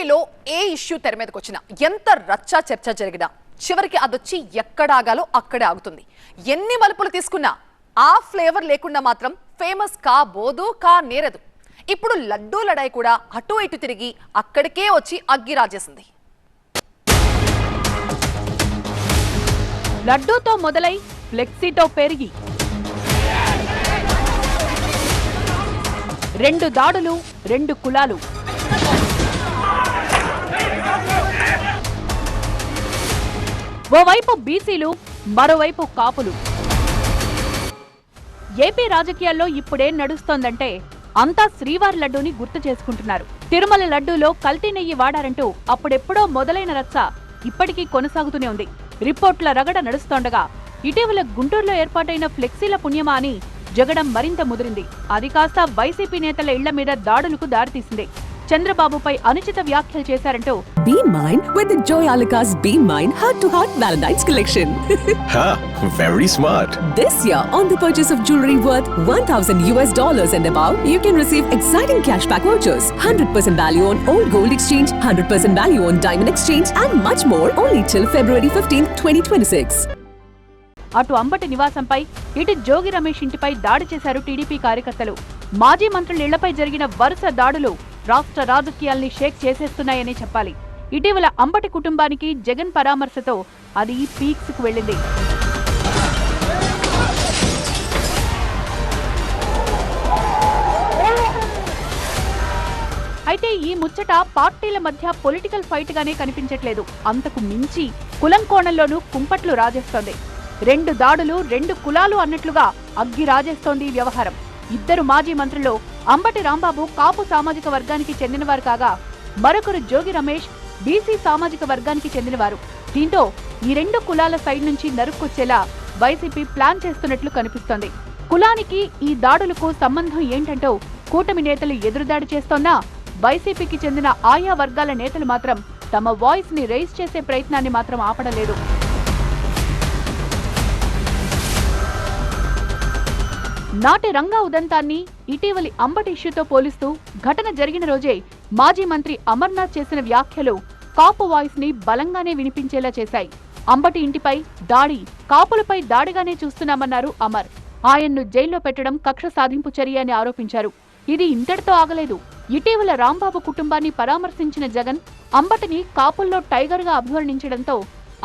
ఏపీలో ఏ ఇష్యూ తెర మీదకి వచ్చినా ఎంత రచ్చా చర్చ జరిగినా చివరికి అదొచ్చి ఎక్కడ ఆగాలో అక్కడే ఆగుతుంది. ఎన్ని మలుపులు తీసుకున్నా ఆ ఫ్లేవర్ లేకుండా మాత్రం ఫేమస్ కాబోదు, నేరదు. ఇప్పుడు లడ్డూ లడాయి కూడా అటు ఇటు తిరిగి అక్కడికే వచ్చి అగ్గి రాజేసింది. లడ్డూతో మొదలై ఫ్లెక్సీతో పెరిగి 2 దాడులు 2 కులాలు. ఓవైపు బీసీలు, మరోవైపు కాపులు. ఏపీ రాజకీయాల్లో ఇప్పుడేం నడుస్తోందంటే అంతా శ్రీవారి లడ్డూని గుర్తు చేసుకుంటున్నారు. తిరుమల లడ్డూలో కల్తీ నెయ్యి వాడారంటూ అప్పుడెప్పుడో మొదలైన రచ్చ ఇప్పటికీ కొనసాగుతూనే ఉంది. రిపోర్ట్ల రగడ నడుస్తోండగా ఇటీవల గుంటూరులో ఏర్పాటైన ఫ్లెక్సీల పుణ్యమా అని జగడం మరింత ముదిరింది. అది కాస్త వైసీపీ నేతల ఇళ్ల మీద దాడులకు దారితీసింది. చంద్రబాబుపై అనుచిత వ్యాఖ్యలు చేశారంటూ Be mine with the Joyalukas Be Mine Heart to Heart Valentine's collection. Ha, very smart. This year, on the purchase of jewelry worth $1,000 and above, you can receive exciting cashback vouchers, 100% value on old gold exchange, 100% value on diamond exchange, and much more only till February 15, 2026. అటు అంబటి నివాసంపై, ఇటు జోగి రమేష్ ఇంటిపై దాడి చేశారు TDP కార్యకర్తలు. మాజీ మంత్రుల ఇళ్లపై జరిగిన వరుస దాడులు రాష్ట్ర రాజకీయాల్ని షేక్ చేసేస్తున్నాయని చెప్పాలి. ఇటీవల అంబటి కుటుంబానికి జగన్ పరామర్శతో అది పీక్స్ కు వెళ్ళింది. అయితే ఈ ముచ్చట పార్టీల మధ్య పొలిటికల్ ఫైట్ గానే కనిపించట్లేదు. అంతకు మించి కులం కోణంలోనూ కుంపట్లు రాజేస్తోంది. 2 దాడులు 2 కులాలు అన్నట్లుగా అగ్గి రాజేస్తోంది ఈ వ్యవహారం. ఇద్దరు మాజీ మంత్రుల్లో అంబటి రాంబాబు కాపు సామాజిక వర్గానికి చెందినవారు కాగా, మరొకరు జోగి రమేష్ బీసీ సామాజిక వర్గానికి చెందినవారు. దీంతో ఈ 2 కులాల సైడ్ నుంచి నరుక్కొచ్చేలా వైసీపీ ప్లాన్ చేస్తున్నట్లు కనిపిస్తోంది. కులానికి ఈ దాడులకు సంబంధం ఏంటంటూ కూటమి నేతలు ఎదురుదాడి చేస్తోన్నా, వైసీపీకి చెందిన ఆయా వర్గాల నేతలు మాత్రం తమ వాయిస్ ని రైజ్ చేసే ప్రయత్నాన్ని మాత్రం ఆపడలేదు. నాటి రంగా ఉదంతాన్ని ఇటీవలి అంబటి ఇష్యూతో పోలిస్తూ ఘటన జరిగిన రోజే మాజీ మంత్రి అమర్నాథ్ చేసిన వ్యాఖ్యలు కాపు వాయిస్ ని బలంగానే వినిపించేలా చేశాయి. అంబటి ఇంటిపై దాడి కాపులపై దాడిగానే చూస్తున్నామన్నారు అమర్. ఆయన్ను జైల్లో పెట్టడం కక్ష సాధింపు చర్య అని ఆరోపించారు. ఇది ఇంతటితో ఆగలేదు. ఇటీవల రాంబాబు కుటుంబాన్ని పరామర్శించిన జగన్ అంబటిని కాపుల్లో టైగర్ గా అభివర్ణించడంతో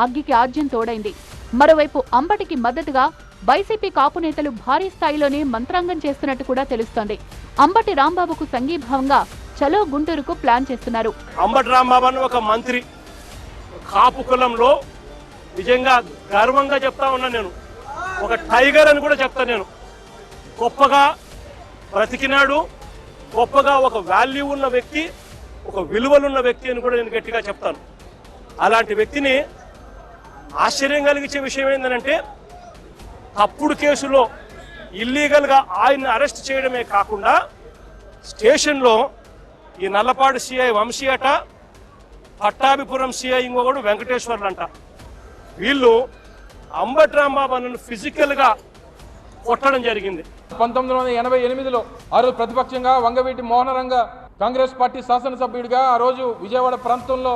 అగ్గికి ఆజ్యం తోడైంది. మరోవైపు అంబటికి మద్దతుగా వైసీపీ కాపు నేతలు భారీ స్థాయిలోనే మంత్రాంగం చేస్తున్నట్టు కూడా తెలుస్తోంది. అంబటి రాంబాబుకు సంఘీభావంగా చలో గుంటూరుకు ప్లాన్ చేస్తున్నారు. అంబటి రాంబాబు అని ఒక మంత్రి కాపు కులంలో నిజంగా గర్వంగా చెప్తా ఉన్నా. నేను ఒక టైగర్ అని కూడా చెప్తా. నేను గొప్పగా బ్రతికినాడు, గొప్పగా ఒక వాల్యూ ఉన్న వ్యక్తి, ఒక విలువలున్న వ్యక్తి అని కూడా నేను గట్టిగా చెప్తాను. అలాంటి వ్యక్తిని ఆశ్చర్యం కలిగించే విషయం ఏంటంటే, తప్పుడు కేసులో ఇల్లీగల్గా ఆయన్ని అరెస్ట్ చేయడమే కాకుండా స్టేషన్లో ఈ నల్లపాడు సిఐ వంశీ అట, పట్టాభిపురం సిఐ ఇంకొకడు వెంకటేశ్వర్లు అంట, వీళ్ళు అంబటి రాంబాబు అన్నను ఫిజికల్గా కొట్టడం జరిగింది. 1988లో ఆ రోజు ప్రతిపక్షంగా వంగవీటి మోహనరంగ కాంగ్రెస్ పార్టీ శాసనసభ్యుడిగా ఆ రోజు విజయవాడ ప్రాంతంలో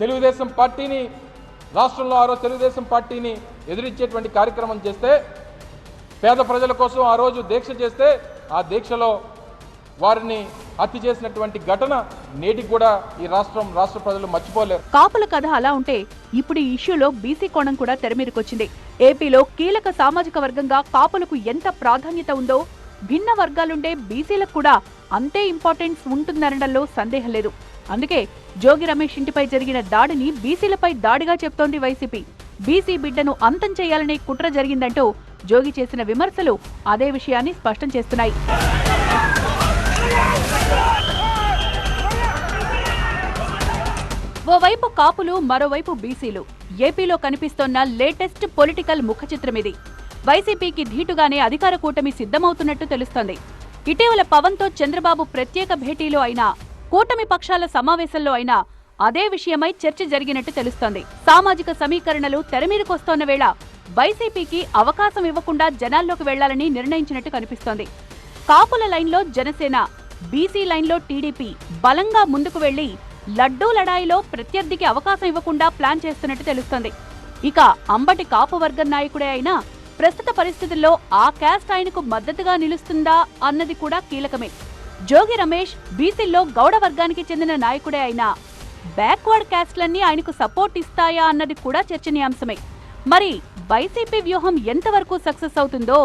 తెలుగుదేశం పార్టీని, రాష్ట్రంలో ఆ రోజు తెలుగుదేశం పార్టీని ఎదిరించేటువంటి కార్యక్రమం చేస్తే, పేద ప్రజల కోసం ఆ రోజు దీక్ష చేస్తే, ఆ దీక్షలో వారిని హత్య చేసినటువంటి ఘటన నేటికి కూడా ఈ రాష్ట్ర ప్రజలు మర్చిపోలేరు. కాపుల కథ అలా ఉంటే ఇప్పుడు ఈ ఇష్యూలో బీసీ కోణం కూడా తెరమీదకొచ్చింది. ఏపీలో కీలక సామాజిక వర్గంగా కాపులకు ఎంత ప్రాధాన్యత ఉందో, భిన్న వర్గాలుండే బీసీలకు కూడా అంతే ఇంపార్టెన్స్ ఉంటుందనడంలో సందేహం లేదు. అందుకే జోగి రమేష్ ఇంటిపై జరిగిన దాడిని బీసీలపై దాడిగా చెప్తోంది వైసీపీ. బీసీ బిడ్డను అంతం చేయాలనే కుట్ర జరిగిందంటూ జోగి చేసిన విమర్శలు అదే విషయాన్ని స్పష్టం చేస్తున్నాయి. ఓవైపు కాపులు, మరోవైపు బీసీలు. ఏపీలో కనిపిస్తోన్న లేటెస్ట్ పొలిటికల్ ముఖచిత్రం ఇది. వైసీపీకి ధీటుగానే అధికార కూటమి సిద్ధమవుతున్నట్టు తెలుస్తోంది. ఇటీవల పవన్తో చంద్రబాబు ప్రత్యేక భేటీలో అయినా, కూటమి పక్షాల సమావేశంలో అయినా అదే విషయమై చర్చ జరిగినట్టు తెలుస్తోంది. సామాజిక సమీకరణలు తెరమీదకొస్తోన్న వేళ వైసీపీకి అవకాశం ఇవ్వకుండా జనాల్లోకి వెళ్లాలని నిర్ణయించినట్టు కనిపిస్తోంది. కాపుల లైన్లో జనసేన, బీసీ లైన్లో టీడీపీ బలంగా ముందుకు వెళ్లి లడ్డూ లడాయిలో ప్రత్యర్థికి అవకాశం ఇవ్వకుండా ప్లాన్ చేస్తున్నట్టు తెలుస్తోంది. ఇక అంబటి కాపు వర్గం నాయకుడే అయినా ప్రస్తుత పరిస్థితుల్లో ఆ క్యాస్ట్ ఆయనకు మద్దతుగా నిలుస్తుందా అన్నది కూడా కీలకమే. జోగి రమేష్ బీసీల్లో గౌడ వర్గానికి చెందిన నాయకుడే అయినా బ్యాక్వర్డ్ క్యాస్ట్లన్నీ ఆయనకు సపోర్ట్ ఇస్తాయా అన్నది కూడా చర్చనీయాంశమే. మరి వైసీపీ వ్యూహం ఎంతవరకు సక్సెస్ అవుతుందో,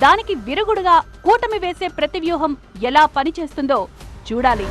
దానికి విరుగుడుగా కూటమి వేసే ప్రతి వ్యూహం ఎలా పనిచేస్తుందో చూడాలి.